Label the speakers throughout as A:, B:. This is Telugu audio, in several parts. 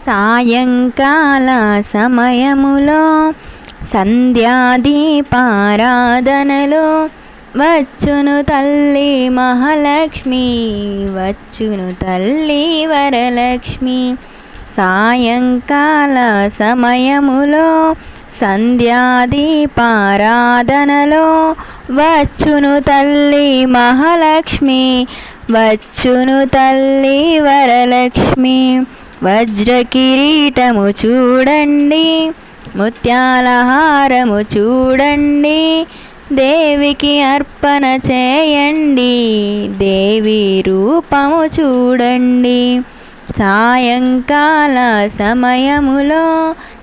A: సాయంకాల సమయములో సంధ్యాదీపారాధనలో వచ్చును తల్లి మహాలక్ష్మి, వచ్చును తల్లి వరలక్ష్మి. సాయంకాల సమయములో సంధ్యాదీపారాధనలో వచ్చును తల్లి మహాలక్ష్మి, వచ్చును తల్లి వరలక్ష్మి. వజ్ర కిరీటము చూడండి, ముత్యాల హారము చూడండి, దేవికి అర్పణ చేయండి, దేవి రూపము చూడండి. సాయంకాల సమయములో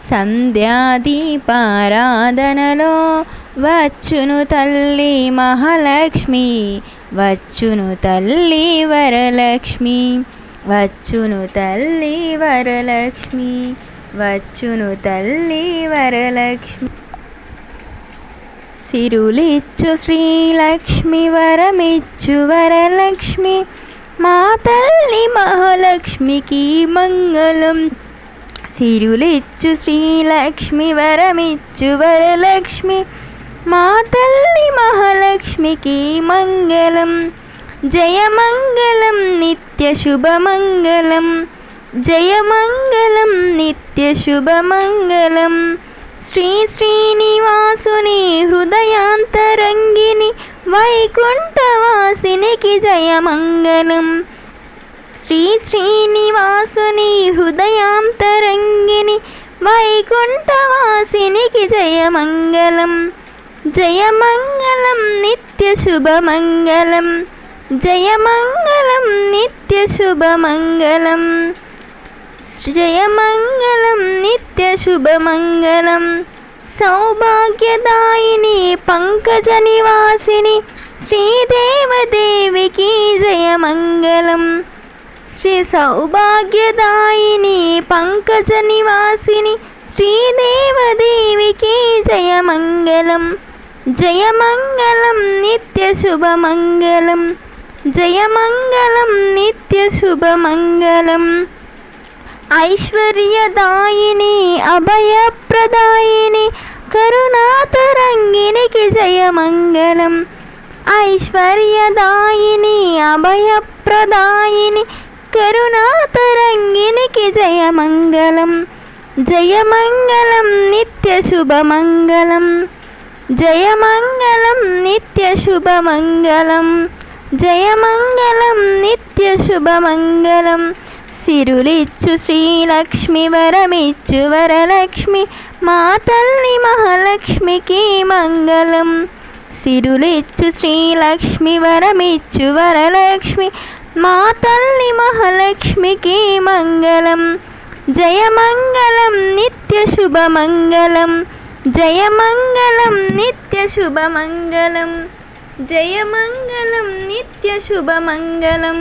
A: సంధ్యాదీపారాధనలో వచ్చును తల్లి మహాలక్ష్మి, వచ్చును తల్లి వరలక్ష్మి, వచ్చును తల్లి వరలక్ష్మి, వచ్చును తల్లి వరలక్ష్మి. సిరులిచ్చు శ్రీలక్ష్మి, వరమిచ్చు వరలక్ష్మి, మా తల్లి మహాలక్ష్మికి మంగళం. సిరులిచ్చు శ్రీలక్ష్మి, వరమిచ్చు వరలక్ష్మి, మా తల్లి మహాలక్ష్మికి మంగళం. జయమంగళం నిత్య శుభమంగళం, జయమంగళం నిత్య శుభమంగళం. శ్రీ శ్రీనివాసుని హృదయాంతరంగిని వైకుంఠవాసినికి జయమంగళం. శ్రీ శ్రీనివాసుని హృదయాంతరంగిని వైకుంఠవాసినికి జయమంగళం. జయమంగళం నిత్య శుభమంగళం, జయమంగళం నిత్య శుభమంగళం, జయమంగళం నిత్య శుభమంగళం. సౌభాగ్యదాయిని పంకజ నివాసిని శ్రీదేవదేవికి జయమంగళం. శ్రీ సౌభాగ్యదాయిని పంకజ నివాసిని శ్రీదేవదేవికి జయమంగళం. జయమంగళం నిత్య శుభమంగళం, జయమంగళం నిత్య శుభమంగళం. ఐశ్వర్యదాయిని అభయప్రదాయిని కరుణాతరంగినికి జయమంగళం. ఐశ్వర్యదాయిని అభయప్రదాయిని కరుణాతరంగినికి జయమంగళం. జయమంగళం నిత్య శుభమంగళం, జయమంగళం నిత్య శుభమంగళం, జయమంగళం నిత్య శుభమంగళం. సిరులిచ్చు శ్రీలక్ష్మి, వరమిచ్చు వరలక్ష్మి, మా తల్లి మహాలక్ష్మికి మంగళం. సిరులిచ్చు శ్రీలక్ష్మి, వరమిచ్చు వరలక్ష్మి, మా తల్లి మహాలక్ష్మికి మంగళం. జయమంగళం నిత్య శుభమంగళం, జయమంగళం నిత్య శుభమంగళం, జయమంగళం నిత్య శుభమంగళం.